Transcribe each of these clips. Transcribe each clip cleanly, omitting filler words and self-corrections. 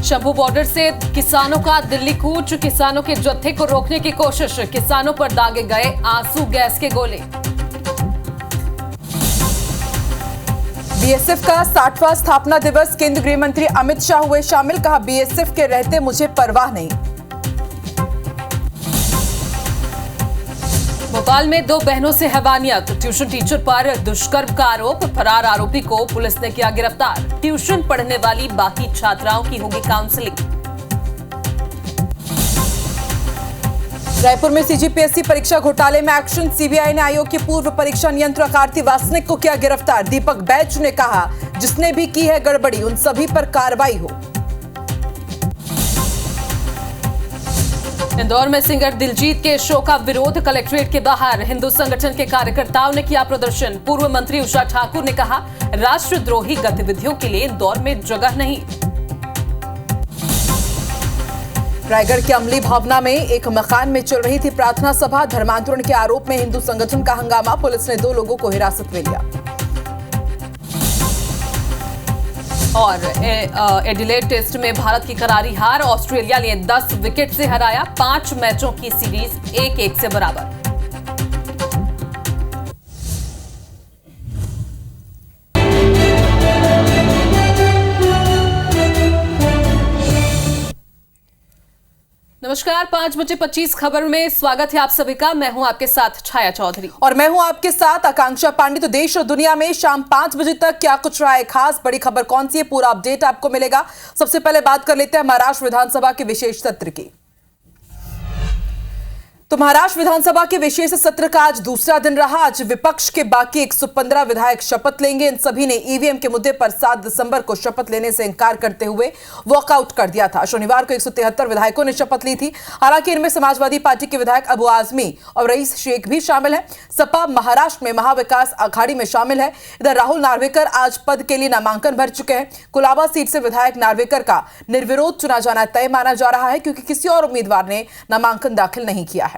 Shambhu border से किसानों का दिल्ली कूच, किसानों के जत्थे को रोकने की कोशिश, किसानों पर दागे गए आंसू गैस के गोले। बीएसएफ का 60वां स्थापना दिवस, केंद्रीय गृह मंत्री अमित शाह हुए शामिल, कहा बीएसएफ के रहते मुझे परवाह नहीं। भोपाल में 2 बहनों से हैवानियत, ट्यूशन टीचर पर दुष्कर्म का आरोप, फरार आरोपी को पुलिस ने किया गिरफ्तार। ट्यूशन पढ़ने वाली बाकी छात्राओं की होगी काउंसलिंग। रायपुर में सीजीपीएससी परीक्षा घोटाले में एक्शन, सीबीआई ने आयोग के पूर्व परीक्षा नियंत्रक आरती वासनिक को किया गिरफ्तार। दीपक बैच ने कहा जिसने भी की है गड़बड़ी उन सभी पर कार्रवाई हो। इंदौर में सिंगर दिलजीत के शो का विरोध, कलेक्ट्रेट के बाहर हिंदू संगठन के कार्यकर्ताओं ने किया प्रदर्शन। पूर्व मंत्री उषा ठाकुर ने कहा राष्ट्रद्रोही गतिविधियों के लिए इंदौर में जगह नहीं। रायगढ़ के अमली भावना में एक मकान में चल रही थी प्रार्थना सभा, धर्मांतरण के आरोप में हिंदू संगठन का हंगामा, पुलिस ने 2 लोगों को हिरासत में लिया। और एडिलेड टेस्ट में भारत की करारी हार, ऑस्ट्रेलिया ने 10 विकेट से हराया। 5 मैचों की सीरीज 1-1 से बराबर। नमस्कार, 5:25 खबर में स्वागत है आप सभी का। मैं हूं आपके साथ छाया चौधरी और मैं हूं आपके साथ आकांक्षा पांडे। तो देश और दुनिया में शाम 5 बजे तक क्या कुछ रहा है खास, बड़ी खबर कौन सी है, पूरा अपडेट आपको मिलेगा। सबसे पहले बात कर लेते हैं महाराष्ट्र विधानसभा के विशेष सत्र की। तो महाराष्ट्र विधानसभा के विशेष सत्र का आज दूसरा दिन रहा। आज विपक्ष के बाकी 115 विधायक शपथ लेंगे। इन सभी ने ईवीएम के मुद्दे पर 7 दिसंबर को शपथ लेने से इंकार करते हुए वॉकआउट कर दिया था। शनिवार को 173 विधायकों ने शपथ ली थी। हालांकि इनमें समाजवादी पार्टी के विधायक अबू आजमी और रईस शेख भी शामिल हैं। सपा महाराष्ट्र में महाविकास अघाड़ी में शामिल है। इधर राहुल नार्वेकर आज पद के लिए नामांकन भर चुके हैं। कुलाबा सीट से विधायक नार्वेकर का निर्विरोध चुना जाना तय माना जा रहा है, क्योंकि किसी और उम्मीदवार ने नामांकन दाखिल नहीं किया है।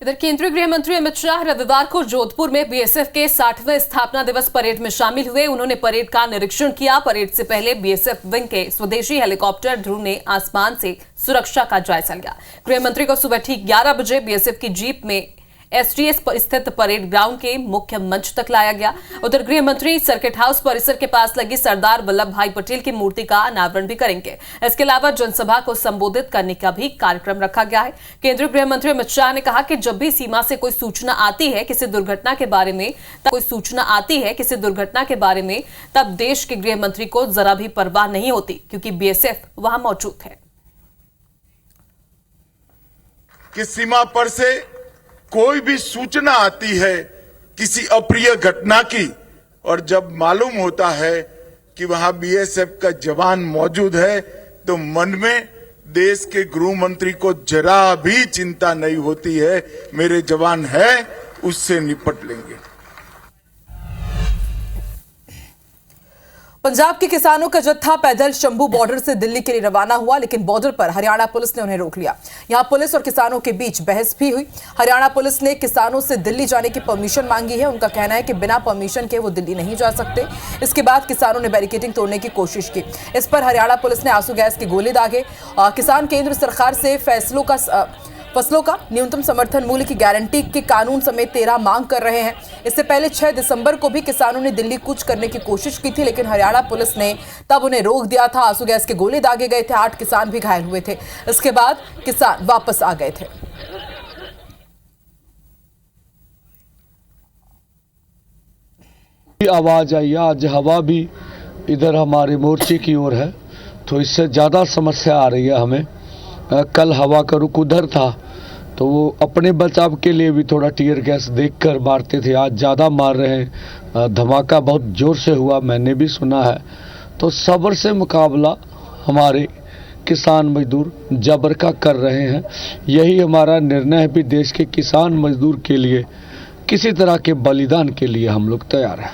इधर केंद्रीय गृह मंत्री अमित शाह रविवार को जोधपुर में बीएसएफ के 60वें स्थापना दिवस परेड में शामिल हुए। उन्होंने परेड का निरीक्षण किया। परेड से पहले बीएसएफ विंग के स्वदेशी हेलीकॉप्टर ध्रुव ने आसमान से सुरक्षा का जायजा लिया। गृह मंत्री को सुबह ठीक 11 बजे बीएसएफ की जीप में एसटीएस स्थित परेड ग्राउंड के मुख्य मंच तक लाया गया। उधर गृह मंत्री सर्किट हाउस परिसर के पास लगी सरदार वल्लभ भाई पटेल की मूर्ति का अनावरण भी करेंगे। इसके अलावा जनसभा को संबोधित करने का भी कार्यक्रम रखा गया है। केंद्रीय गृह मंत्री अमित शाह ने कहा कि जब भी सीमा से कोई सूचना आती है किसी दुर्घटना के बारे में, तब देश के गृह मंत्री को जरा भी परवाह नहीं होती, क्योंकि बीएसएफ वहां मौजूद है। कि सीमा पर से कोई भी सूचना आती है किसी अप्रिय घटना की, और जब मालूम होता है कि वहां बीएसएफ का जवान मौजूद है, तो मन में देश के गृह मंत्री को जरा भी चिंता नहीं होती है। मेरे जवान है, उससे निपट लेंगे। पंजाब के किसानों का जत्था पैदल शंभू बॉर्डर से दिल्ली के लिए रवाना हुआ, लेकिन बॉर्डर पर हरियाणा पुलिस ने उन्हें रोक लिया। यहां पुलिस और किसानों के बीच बहस भी हुई। हरियाणा पुलिस ने किसानों से दिल्ली जाने की परमिशन मांगी है। उनका कहना है कि बिना परमिशन के वो दिल्ली नहीं जा सकते। इसके बाद किसानों ने बैरिकेडिंग तोड़ने की कोशिश की। इस पर हरियाणा पुलिस ने आंसू गैस के गोले दागे। किसान केंद्र सरकार से फसलों का न्यूनतम समर्थन मूल्य की गारंटी के कानून समेत 13 मांग कर रहे हैं। इससे पहले 6 दिसंबर को भी किसानों ने दिल्ली कूच करने की कोशिश की थी, लेकिन हरियाणा पुलिस ने तब उन्हें रोक दिया था। आंसू गैस के गोले दागे गए थे। 8 किसान भी घायल हुए थे। इसके बाद किसान वापस आ गए थे। आवाज आई, आज हवा भी इधर हमारे मोर्चे की ओर है, तो इससे ज्यादा समस्या आ रही है हमें। कल हवा का रुख उधर था, तो वो अपने बचाव के लिए भी थोड़ा टीयर गैस देखकर मारते थे। आज ज़्यादा मार रहे हैं। धमाका बहुत जोर से हुआ, मैंने भी सुना है। तो सब्र से मुकाबला हमारे किसान मजदूर जबर का कर रहे हैं। यही हमारा निर्णय है भी देश के किसान मजदूर के लिए किसी तरह के बलिदान के लिए हम लोग तैयार हैं।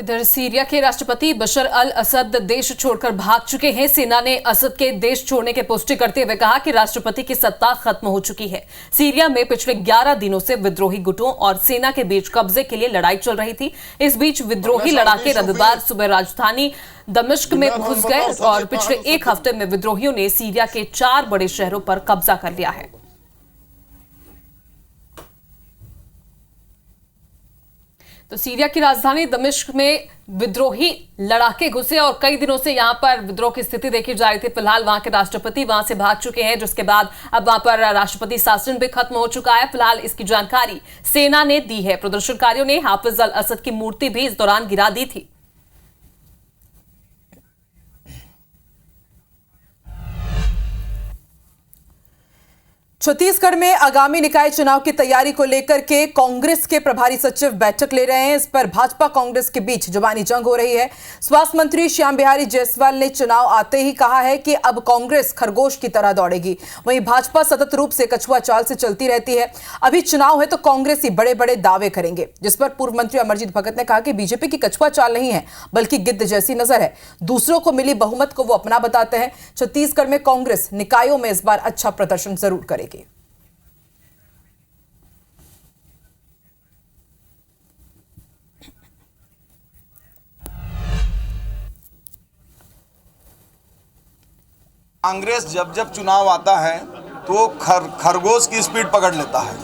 इधर सीरिया के राष्ट्रपति बशर अल असद देश छोड़कर भाग चुके हैं। सेना ने असद के देश छोड़ने की पुष्टि करते हुए कहा कि राष्ट्रपति की सत्ता खत्म हो चुकी है। सीरिया में पिछले 11 दिनों से विद्रोही गुटों और सेना के बीच कब्जे के लिए लड़ाई चल रही थी। इस बीच विद्रोही लड़ाके रविवार सुबह राजधानी दमिश्क में घुस गए और पिछले एक हफ्ते में विद्रोहियों ने सीरिया के 4 बड़े शहरों पर कब्जा कर लिया है। तो सीरिया की राजधानी दमिश्क में विद्रोही लड़ाके घुसे और कई दिनों से यहां पर विद्रोह की स्थिति देखी जा रही थी। फिलहाल वहां के राष्ट्रपति वहां से भाग चुके हैं, जिसके बाद अब वहां पर राष्ट्रपति शासन भी खत्म हो चुका है। फिलहाल इसकी जानकारी सेना ने दी है। प्रदर्शनकारियों ने हाफिज अल असद की मूर्ति भी इस दौरान गिरा दी थी। छत्तीसगढ़ में आगामी निकाय चुनाव की तैयारी को लेकर के कांग्रेस के प्रभारी सचिव बैठक ले रहे हैं। इस पर भाजपा कांग्रेस के बीच जुबानी जंग हो रही है। स्वास्थ्य मंत्री श्याम बिहारी जायसवाल ने चुनाव आते ही कहा है कि अब कांग्रेस खरगोश की तरह दौड़ेगी। वहीं भाजपा सतत रूप से कछुआ चाल से चलती रहती है। अभी चुनाव है तो कांग्रेस ही बड़े बड़े दावे करेंगे, जिस पर पूर्व मंत्री अमरजीत भगत ने कहा कि बीजेपी की कछुआ चाल नहीं है बल्कि गिद्ध जैसी नजर है। दूसरों को मिली बहुमत को वो अपना बताते हैं। छत्तीसगढ़ में कांग्रेस निकायों में इस बार अच्छा प्रदर्शन जरूर करेगी। कांग्रेस जब जब चुनाव आता है तो खरगोश की स्पीड पकड़ लेता है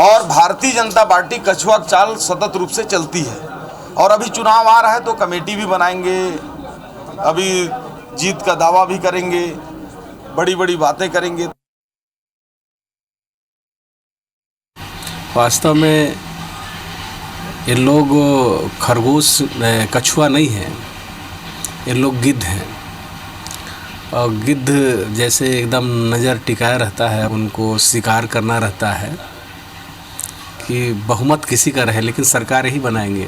और भारतीय जनता पार्टी कछुआ चाल सतत रूप से चलती है। और अभी चुनाव आ रहा है तो कमेटी भी बनाएंगे, अभी जीत का दावा भी करेंगे, बड़ी बड़ी बातें करेंगे। वास्तव में ये लोग खरगोश कछुआ नहीं है, ये लोग गिद्ध हैं और गिद्ध जैसे एकदम नज़र टिकाया रहता है, उनको शिकार करना रहता है कि बहुमत किसी का रहे लेकिन सरकार ही बनाएंगे।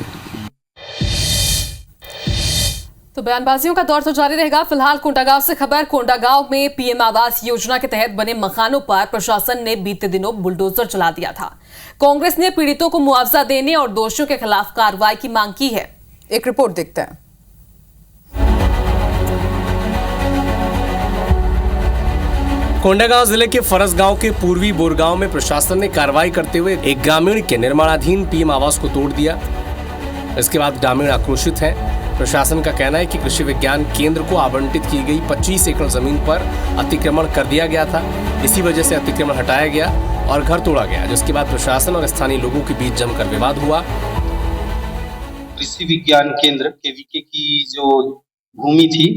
तो बयानबाजियों का दौर तो जारी रहेगा। फिलहाल कोंडागांव से खबर। कोंडागांव में पीएम आवास योजना के तहत बने मकानों पर प्रशासन ने बीते दिनों बुलडोजर चला दिया था। कांग्रेस ने पीड़ितों को मुआवजा देने और दोषियों के खिलाफ कार्रवाई की मांग की है। एक रिपोर्ट देखते हैं। कोंडागांव जिले के फरसगांव के पूर्वी बोरगांव में प्रशासन ने कार्रवाई करते हुए एक ग्रामीण के निर्माणाधीन पीएम आवास को तोड़ दिया। इसके बाद ग्रामीण आक्रोशित हैं। प्रशासन का कहना है कि कृषि विज्ञान केंद्र को आवंटित की गई 25 एकड़ जमीन पर अतिक्रमण कर दिया गया था। इसी वजह से अतिक्रमण हटाया गया और घर तोड़ा गया, जिसके बाद प्रशासन और स्थानीय लोगों के बीच जमकर विवाद हुआ। कृषि विज्ञान केंद्र केवीके की जो भूमि थी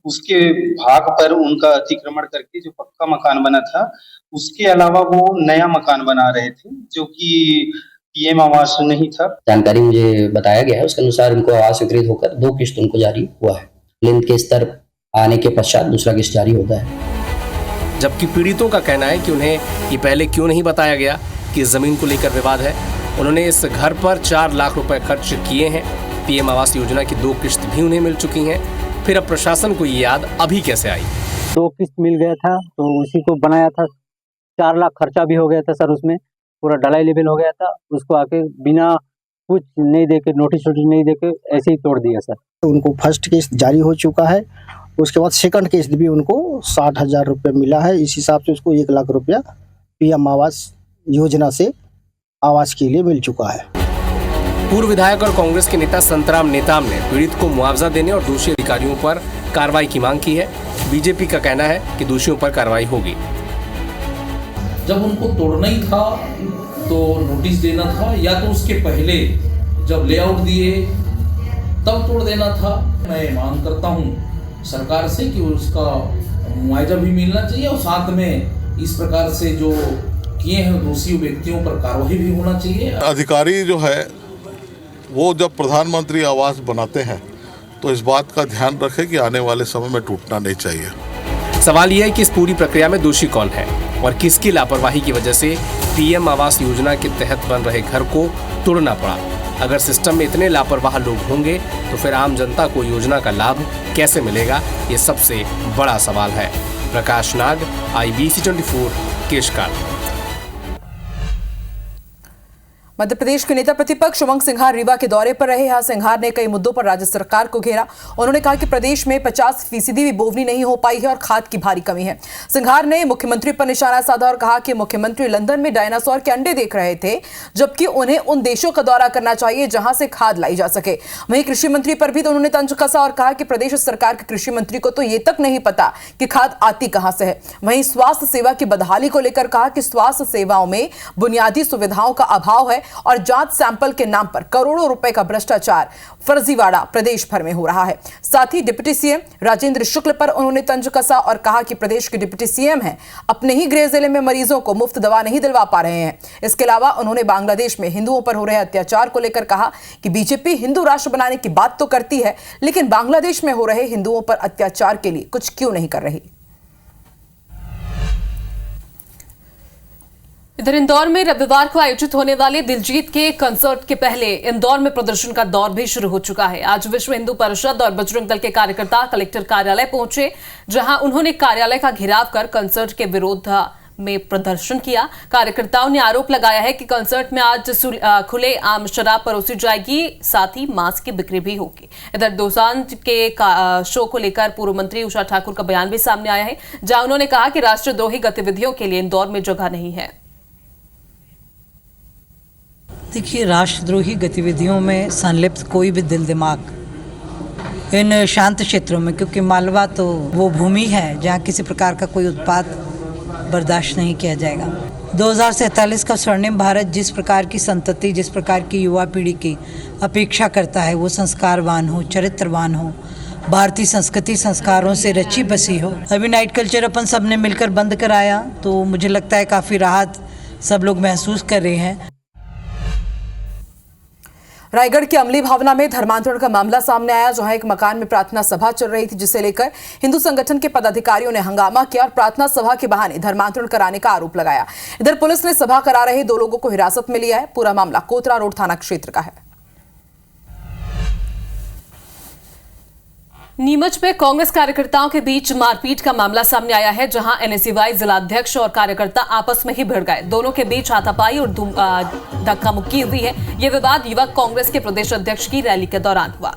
उसके भाग पर उनका अतिक्रमण करके जो पक्का मकान बना था उसके अलावा वो नया मकान बना रहे थे जो कि पीएम आवास नहीं था। जानकारी मुझे बताया गया है, उसके अनुसार उनको आवास स्वीकृत होकर 2 किस्त उनको जारी हुआ है। लिंक के स्तर आने के पश्चात दूसरा किस्त जारी होता है। जबकि पीड़ितों का कहना है कि उन्हें ये पहले क्यों नहीं बताया गया कि इस जमीन को लेकर विवाद है। उन्होंने इस घर पर 4 लाख रुपए खर्च किए हैं। पीएम आवास योजना की 2 किस्त भी उन्हें मिल चुकी हैं। फिर अब प्रशासन को ये याद अभी कैसे आई? 2 किस्त मिल गया था तो उसी को बनाया था। 4 लाख खर्चा भी हो गया था सर, उसमें पूरा ढलाई लेवल हो गया था। उसको आके बिना कुछ नहीं देके, नोटिस नहीं देके ऐसे ही तोड़ दिया सर। उनको फर्स्ट किस्त जारी हो चुका है, उसके बाद सेकंड किस्त भी उनको 60,000 रुपये मिला है। इस हिसाब से उसको 1 लाख रुपया पीएम आवास योजना से आवास के लिए मिल चुका है। पूर्व विधायक और कांग्रेस के नेता संतराम नेताम ने पीड़ित को मुआवजा देने और दोषी अधिकारियों पर कार्रवाई की मांग की है। बीजेपी का कहना है कि दोषियों पर कार्रवाई होगी। जब उनको तोड़ना ही था तो नोटिस देना था, या तो उसके पहले जब लेआउट दिए तब तोड़ देना था। मैं मांग करता हूं सरकार से कि उसका मुआवजा भी मिलना चाहिए और साथ में इस प्रकार से जो किए हैं दोषी व्यक्तियों पर कार्रवाई भी होना चाहिए। अधिकारी जो है वो जब प्रधानमंत्री आवास बनाते हैं तो इस बात का ध्यान रखें कि आने वाले समय में टूटना नहीं चाहिए। सवाल यह है कि इस पूरी प्रक्रिया में दोषी कौन है और किसकी लापरवाही की वजह से पीएम आवास योजना के तहत बन रहे घर को तोड़ना पड़ा। अगर सिस्टम में इतने लापरवाह लोग होंगे तो फिर आम जनता को योजना का लाभ कैसे मिलेगा, ये सबसे बड़ा सवाल है। प्रकाश नाग, IBC 24, केशकाल। मध्य प्रदेश के नेता प्रतिपक्ष उमंग सिंघार रीवा के दौरे पर रहे। यहाँ सिंघार ने कई मुद्दों पर राज्य सरकार को घेरा। उन्होंने कहा कि प्रदेश में 50% भी बोवनी नहीं हो पाई है और खाद की भारी कमी है। सिंघार ने मुख्यमंत्री पर निशाना साधा और कहा कि मुख्यमंत्री लंदन में डायनासोर के अंडे देख रहे थे, जबकि उन्हें उन देशों का दौरा करना चाहिए जहां से खाद लाई जा सके। वहीं कृषि मंत्री पर भी तो उन्होंने तंज कसा और कहा कि प्रदेश सरकार के कृषि मंत्री को तो ये तक नहीं पता कि खाद आती कहां से है। वहीं स्वास्थ्य सेवा की बदहाली को लेकर कहा कि स्वास्थ्य सेवाओं में बुनियादी सुविधाओं का अभाव है और जांच सैंपल के नाम पर करोड़ों रुपए का भ्रष्टाचार फर्जीवाड़ा प्रदेश भर में हो रहा है। साथ ही डिप्टी सीएम राजेंद्र शुक्ल पर उन्होंने तंज कसा और कहा कि प्रदेश के डिप्टी सीएम हैं, अपने ही गृह जिले में मरीजों को मुफ्त दवा नहीं दिलवा पा रहे हैं। इसके अलावा उन्होंने बांग्लादेश में हिंदुओं पर हो रहे अत्याचार को लेकर कहा कि बीजेपी हिंदू राष्ट्र बनाने की बात तो करती है, लेकिन बांग्लादेश में हो रहे हिंदुओं पर अत्याचार के लिए कुछ क्यों नहीं कर रही। इधर इंदौर में रविवार को आयोजित होने वाले दिलजीत के कंसर्ट के पहले इंदौर में प्रदर्शन का दौर भी शुरू हो चुका है। आज विश्व हिंदू परिषद और बजरंग दल के कार्यकर्ता कलेक्टर कार्यालय पहुंचे, जहां उन्होंने कार्यालय का घेराव कर कंसर्ट के विरोध में प्रदर्शन किया। कार्यकर्ताओं ने आरोप लगाया है कि कंसर्ट में आज खुले आम शराब परोसी जाएगी, साथ ही मांस की बिक्री भी होगी। इधर दोसांझ के शो को लेकर पूर्व मंत्री उषा ठाकुर का बयान भी सामने आया है, जहां उन्होंने कहा कि राष्ट्रद्रोही गतिविधियों के लिए इंदौर में जगह नहीं है। देखिए, राष्ट्रद्रोही गतिविधियों में संलिप्त कोई भी दिल दिमाग इन शांत क्षेत्रों में, क्योंकि मालवा तो वो भूमि है जहाँ किसी प्रकार का कोई उत्पात बर्दाश्त नहीं किया जाएगा। 2047 का स्वर्णिम भारत जिस प्रकार की संतति, जिस प्रकार की युवा पीढ़ी की अपेक्षा करता है, वो संस्कारवान हो, चरित्रवान हो, भारतीय संस्कृति संस्कारों से रची बसी हो। अभी नाइट कल्चर अपन सब ने मिलकर बंद कराया, तो मुझे लगता है काफ़ी राहत सब लोग महसूस कर रहे हैं। रायगढ़ के अमली भावना में धर्मांतरण का मामला सामने आया, जहां एक मकान में प्रार्थना सभा चल रही थी, जिसे लेकर हिंदू संगठन के पदाधिकारियों ने हंगामा किया और प्रार्थना सभा के बहाने धर्मांतरण कराने का आरोप लगाया। इधर पुलिस ने सभा करा रहे 2 लोगों को हिरासत में लिया है। पूरा मामला कोतरा रोड थाना क्षेत्र का है। नीमच में कांग्रेस कार्यकर्ताओं के बीच मारपीट का मामला सामने आया है, जहां एनएसयूआई जिलाध्यक्ष और कार्यकर्ता आपस में ही भिड़ गए। दोनों के बीच हाथापाई और धक्का मुक्की हुई है। यह विवाद युवक कांग्रेस के प्रदेश अध्यक्ष की रैली के दौरान हुआ।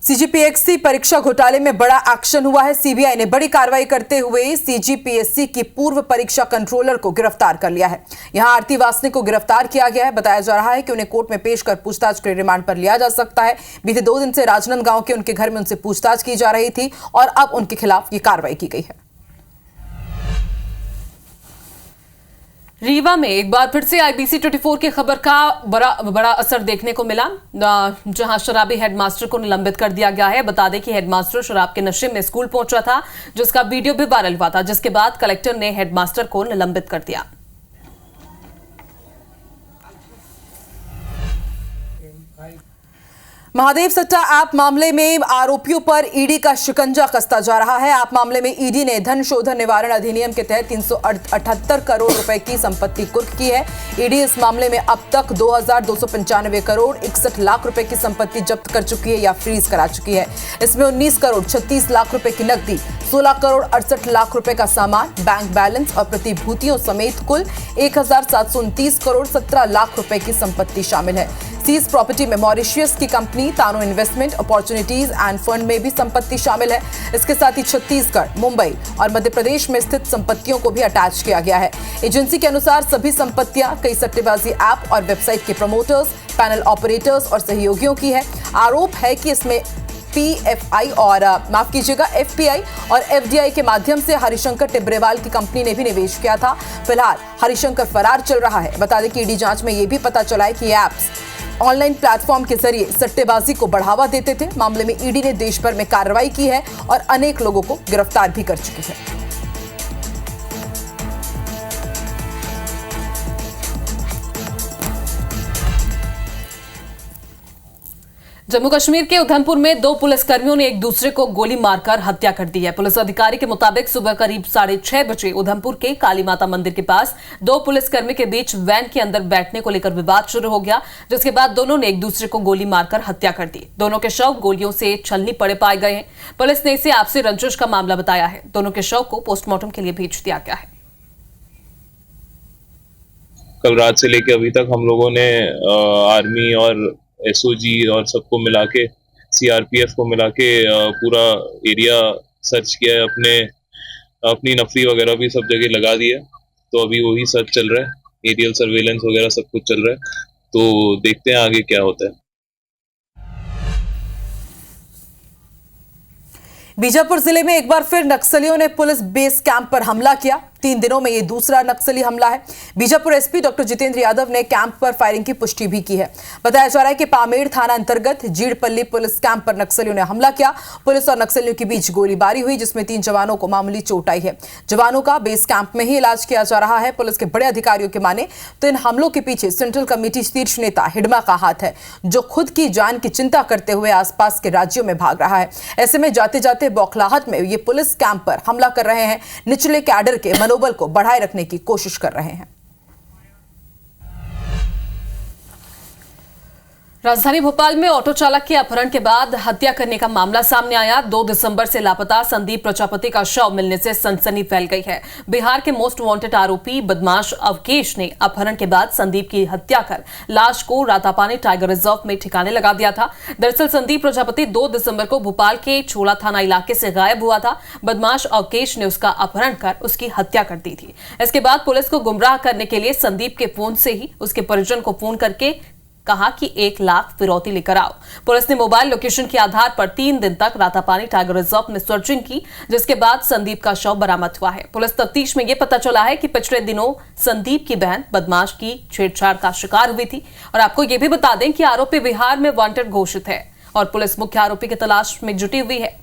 सीजीपीएससी परीक्षा घोटाले में बड़ा एक्शन हुआ है। सीबीआई ने बड़ी कार्रवाई करते हुए सीजीपीएससी की पूर्व परीक्षा कंट्रोलर को गिरफ्तार कर लिया है। यहां आरती वासनिक को गिरफ्तार किया गया है। बताया जा रहा है कि उन्हें कोर्ट में पेश कर पूछताछ के रिमांड पर लिया जा सकता है। बीते 2 दिन से राजनांदगांव के उनके घर में उनसे पूछताछ की जा रही थी और अब उनके खिलाफ ये कार्रवाई की गई है। रीवा में एक बार फिर से आईबीसी 24 की खबर का बड़ा असर देखने को मिला, जहां शराबी हेडमास्टर को निलंबित कर दिया गया है। बता दें कि हेडमास्टर शराब के नशे में स्कूल पहुंचा था, जिसका वीडियो भी वायरल हुआ था, जिसके बाद कलेक्टर ने हेडमास्टर को निलंबित कर दिया। महादेव सट्टा ऐप मामले में आरोपियों पर ईडी का शिकंजा कसता जा रहा है। ऐप मामले में ईडी ने धन शोधन निवारण अधिनियम के तहत 378 करोड़ रुपए की संपत्ति कुर्क की है। ईडी इस मामले में अब तक 2295 करोड़ 61 लाख रुपए की संपत्ति जब्त कर चुकी है या फ्रीज करा चुकी है। इसमें 19 करोड़ 36 लाख रुपए की नकदी, 16 करोड़ 68 लाख रुपए का सामान, बैंक बैलेंस और प्रतिभूतियों समेत कुल 1729 करोड़ 17 लाख रुपए की संपत्ति शामिल है। सीज प्रॉपर्टी में मॉरिशियस की company Tano investment opportunities and fund में भी संपत्ति शामिल है। इसके साथ ही छत्तीसगढ़, मुंबई और मध्य प्रदेश में स्थित संपत्तियों को भी अटैच किया गया है। एजेंसी के अनुसार सभी संपत्तियां कई सट्टेबाजी ऐप और वेबसाइट के प्रमोटर्स, पैनल ऑपरेटर्स और सहयोगियों की है। आरोप है कि इसमें पीएफआई और एफपीआई और एफडीआई के माध्यम से हरिशंकर टिब्रेवाल की कंपनी ने भी निवेश किया था। फिलहाल हरिशंकर फरार चल रहा है। बता दें कि ईडी जांच में यह भी पता चला है कि ऐप्स ऑनलाइन प्लेटफॉर्म के जरिए सट्टेबाजी को बढ़ावा देते थे। मामले में ईडी ने देश भर में कार्रवाई की है और अनेक लोगों को गिरफ्तार भी कर चुकी है। जम्मू कश्मीर के उधमपुर में 2 पुलिसकर्मियों ने एक दूसरे को गोली मारकर हत्या कर दी है। पुलिस अधिकारी के मुताबिक सुबह करीब 6:30 बजे उधमपुर के काली माता मंदिर के पास 2 पुलिसकर्मी के बीच वैन के अंदर बैठने को लेकर विवाद शुरू हो गया, जिसके बाद दोनों ने एक दूसरे को गोली मारकर हत्या कर दी। दोनों के शव गोलियों से छलनी पड़े पाए गए हैं। पुलिस ने इसे आपसी रंजिश का मामला बताया है। दोनों के शव को पोस्टमार्टम के लिए भेज दिया गया है। कल रात से लेके अभी तक हम लोगों ने आर्मी और एसओजी और सबको मिला के, सीआरपीएफ को मिला के पूरा एरिया सर्च किया है, अपनी नफरी वगैरह भी सब जगह लगा दी है। तो अभी वही सर्च चल रहा है, एरियल सर्वेलेंस वगैरह सब कुछ चल रहा है, तो देखते हैं आगे क्या होता है। बीजापुर जिले में एक बार फिर नक्सलियों ने पुलिस बेस कैंप पर हमला किया। 3 दिनों में ये दूसरा नक्सली हमला है। बीजापुर एसपी डॉक्टर जितेंद्र यादव ने कैंप पर फायरिंग की पुष्टि भी की है। बताया जा रहा है कि पामेड़ थाना अंतर्गत जीड़पल्ली पुलिस कैंप पर नक्सलियों ने हमला किया। पुलिस और नक्सलियों के बीच गोलीबारी हुई, जिसमें 3 जवानों को मामूली चोट आई है। जवानों का बेस कैंप में ही इलाज किया जा रहा है। पुलिस के बड़े अधिकारियों के माने तो इन हमलों के पीछे सेंट्रल कमेटी शीर्ष नेता हिडमा का हाथ है, जो खुद की जान की चिंता करते हुए आसपास के राज्यों में भाग रहा है। ऐसे में जाते जाते बौखलाहट में ये पुलिस कैंप पर हमला कर रहे हैं। निचले कैडर के मनोबल को बढ़ाए रखने की कोशिश कर रहे हैं। राजधानी भोपाल में ऑटो चालक के अपहरण के बाद हत्या करने का मामला सामने आया। 2 दिसंबर से लापता संदीप प्रजापति का शव मिलने से सनसनी फैल गई है। बिहार के मोस्ट वांटेड आरोपी बदमाश अवकेश ने अपहरण के बाद संदीप की हत्या कर लाश को रातापानी टाइगर रिजर्व में ठिकाने लगा दिया था। दरअसल संदीप प्रजापति 2 दिसंबर को भोपाल के छोला थाना इलाके से गायब हुआ था। बदमाश अवकेश ने उसका अपहरण कर उसकी हत्या कर दी थी। इसके बाद पुलिस को गुमराह करने के लिए संदीप के फोन से ही उसके परिजन को फोन करके कहा कि 1 लाख फिरौती लेकर आओ। पुलिस ने मोबाइल लोकेशन के आधार पर 3 दिन तक रातापानी टाइगर रिजर्व में सर्चिंग की, जिसके बाद संदीप का शव बरामद हुआ है। पुलिस तफ्तीश में यह पता चला है कि पिछले दिनों संदीप की बहन बदमाश की छेड़छाड़ का शिकार हुई थी। और आपको यह भी बता दें कि आरोपी बिहार में वांटेड घोषित है और पुलिस मुख्य आरोपी की तलाश में जुटी हुई है।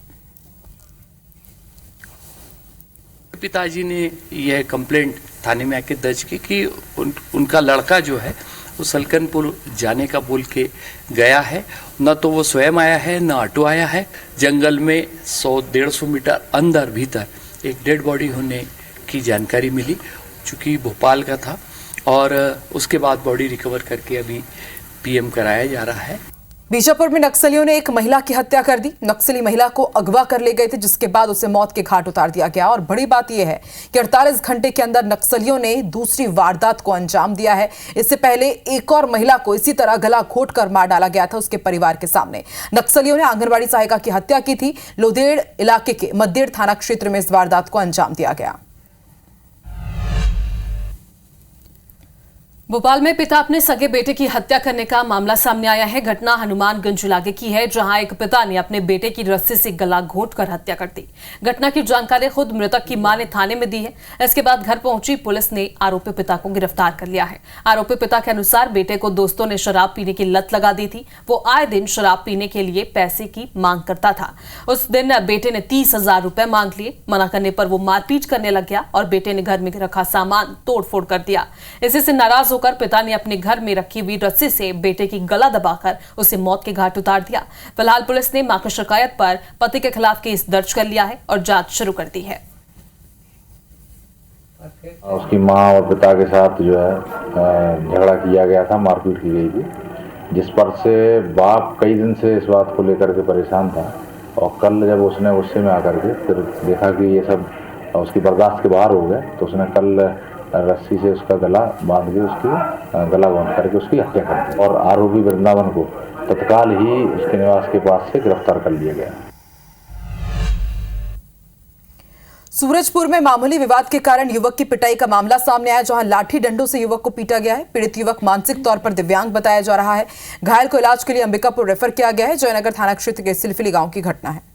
पिताजी ने यह कंप्लेंट थाने में आके दर्ज की कि उनका लड़का जो है वो सलकनपुर जाने का बोल के गया है। न तो वो स्वयं आया है, न ऑटो आया है। जंगल में 100-150 मीटर अंदर भीतर एक डेड बॉडी होने की जानकारी मिली, चूँकि भोपाल का था, और उसके बाद बॉडी रिकवर करके अभी पीएम कराया जा रहा है। बीजापुर में नक्सलियों ने एक महिला की हत्या कर दी। नक्सली महिला को अगवा कर ले गए थे, जिसके बाद उसे मौत के घाट उतार दिया गया। और बड़ी बात यह है कि 48 घंटे के अंदर नक्सलियों ने दूसरी वारदात को अंजाम दिया है। इससे पहले एक और महिला को इसी तरह गला घोंटकर मार डाला गया था उसके परिवार के सामने। नक्सलियों ने आंगनबाड़ी सहायिका की हत्या की थी। लोदेड़ इलाके के मद्देड़ थाना क्षेत्र में इस वारदात को अंजाम दिया गया। भोपाल में पिता अपने सगे बेटे की हत्या करने का मामला सामने आया है। घटना हनुमानगंज इलाके की है, जहां एक पिता ने अपने बेटे की रस्सी से गला घोंटकर हत्या कर दी। घटना की जानकारी खुद मृतक की मां ने थाने में दी है। इसके बाद घर पहुंची पुलिस ने आरोपी पिता को गिरफ्तार कर लिया है। आरोपी पिता के अनुसार बेटे को दोस्तों ने शराब पीने की लत लगा दी थी। वो आए दिन शराब पीने के लिए पैसे की मांग करता था। उस दिन बेटे ने 30,000 रुपए मांग लिए। मना करने पर वो मारपीट करने लग गया और बेटे ने घर में रखा सामान तोड़फोड़ कर दिया। इसी से नाराज होकर पिता ने अपने घर में रखी हुई रस्सी से बेटे की गला दबाकर उसे मौत के घाट उतार दिया। फिलहाल पुलिस ने मां की शिकायत पर पति के खिलाफ केस दर्ज कर लिया है और जांच शुरू कर दी है। उसकी मां और पिता के साथ जो है झगड़ा किया गया था, मारपीट की गई थी, जिस पर से बाप कई दिन से इस बात को लेकर के परेशान था। और कल जब उसने गुस्से में आकर के फिर देखा कि ये सब उसकी बर्दाश्त के बाहर हो गए, तो उसने कल रस्सी से उसका गला बांध के उसकी गला बांध करके उसकी हत्या कर दी। और आरोपी वृंदावन को तत्काल ही उसके निवास के पास से गिरफ्तार कर लिया गया। सूरजपुर में मामूली विवाद के कारण युवक की पिटाई का मामला सामने आया, जहां लाठी डंडों से युवक को पीटा गया है। पीड़ित युवक मानसिक तौर पर दिव्यांग बताया जा रहा है। घायल को इलाज के लिए अंबिकापुर रेफर किया गया है। जयनगर थाना क्षेत्र के सिलफिली गांव की घटना है।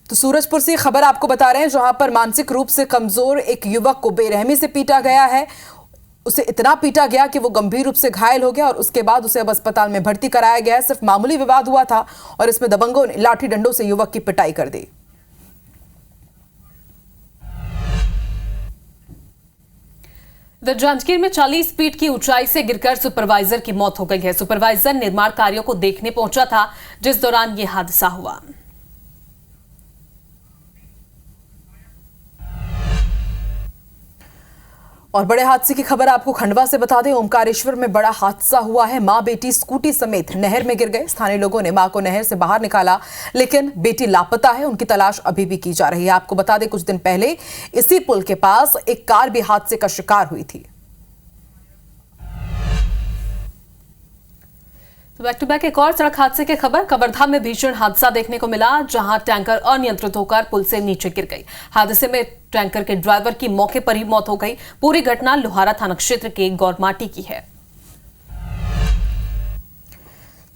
तो सूरजपुर से खबर आपको बता रहे हैं, जहां पर मानसिक रूप से कमजोर एक युवक को बेरहमी से पीटा गया है। उसे इतना पीटा गया कि वो गंभीर रूप से घायल हो गया और उसके बाद उसे अब अस्पताल में भर्ती कराया गया है। सिर्फ मामूली विवाद हुआ था और इसमें दबंगों ने लाठी डंडों से युवक की पिटाई कर दी। जांजगीर में 40 फीट की ऊंचाई से गिरकर सुपरवाइजर की मौत हो गई है। सुपरवाइजर निर्माण कार्यों को देखने पहुंचा था, जिस दौरान यह हादसा हुआ। और बड़े हादसे की खबर आपको खंडवा से बता दें। ओमकारेश्वर में बड़ा हादसा हुआ है। मां बेटी स्कूटी समेत नहर में गिर गए। स्थानीय लोगों ने मां को नहर से बाहर निकाला, लेकिन बेटी लापता है। उनकी तलाश अभी भी की जा रही है। आपको बता दें, कुछ दिन पहले इसी पुल के पास एक कार भी हादसे का शिकार हुई थी। तो बैक टू बैक एक और सड़क हादसे की खबर। कवर्धा में भीषण हादसा देखने को मिला, जहां टैंकर अनियंत्रित होकर पुल से नीचे गिर गई। हादसे में टैंकर के ड्राइवर की मौके पर ही मौत हो गई। पूरी घटना लोहारा थाना क्षेत्र के गौरमाटी की है।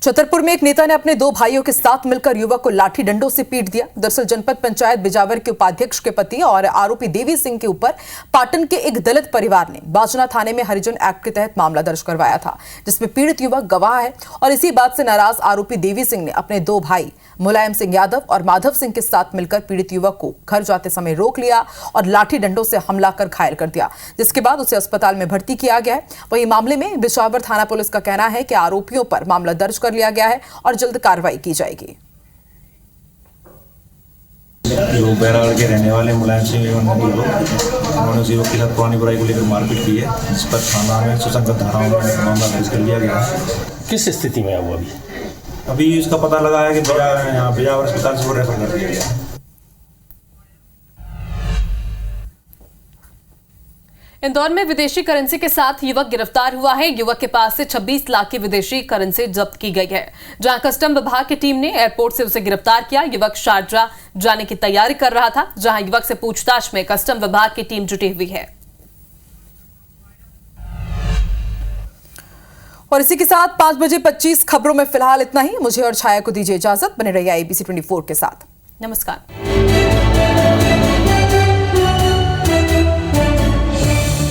छतरपुर में एक नेता ने अपने 2 भाइयों के साथ मिलकर युवक को लाठी डंडों से पीट दिया। दरअसल जनपद पंचायत बिजावर के उपाध्यक्ष के पति और आरोपी देवी सिंह के ऊपर पाटन के एक दलित परिवार ने बाजना थाने में हरिजन एक्ट के तहत मामला दर्ज करवाया था, जिसमें पीड़ित युवक गवाह है। और इसी बात से नाराज आरोपी देवी सिंह ने अपने 2 भाई मुलायम सिंह यादव और माधव सिंह के साथ मिलकर पीड़ित युवक को घर जाते समय रोक लिया और लाठी डंडों से हमला कर घायल कर दिया, जिसके बाद उसे अस्पताल में भर्ती किया गया है। वहीं मामले में बिजावर थाना पुलिस का कहना है कि आरोपियों पर मामला दर्ज कर लिया गया है और जल्द कार्रवाई की जाएगी। जो बैरागढ़ के रहने वाले मुलायम सिंह उन्होंने युवक के साथ पुरानी बुराई को लेकर मारपीट की है, जिस पर थाना में सुसंगत धाराओं में मामला दर्ज कर लिया गया है। किस स्थिति में है वो अभी इसका पता लगा है कि बिजावर अस्पताल से वो रेफर कर दिया गया है। इंदौर में विदेशी करेंसी के साथ युवक गिरफ्तार हुआ है। युवक के पास से 26 लाख की विदेशी करेंसी जब्त की गई है। जहां कस्टम विभाग की टीम ने एयरपोर्ट से उसे गिरफ्तार किया। युवक शारजाह जाने की तैयारी कर रहा था, जहां युवक से पूछताछ में कस्टम विभाग की टीम जुटी हुई है। और इसी के साथ 5:25 खबरों में फिलहाल इतना ही। मुझे और छाया को दीजिए इजाजत। बने रहिए ABC 24 के साथ। नमस्कार।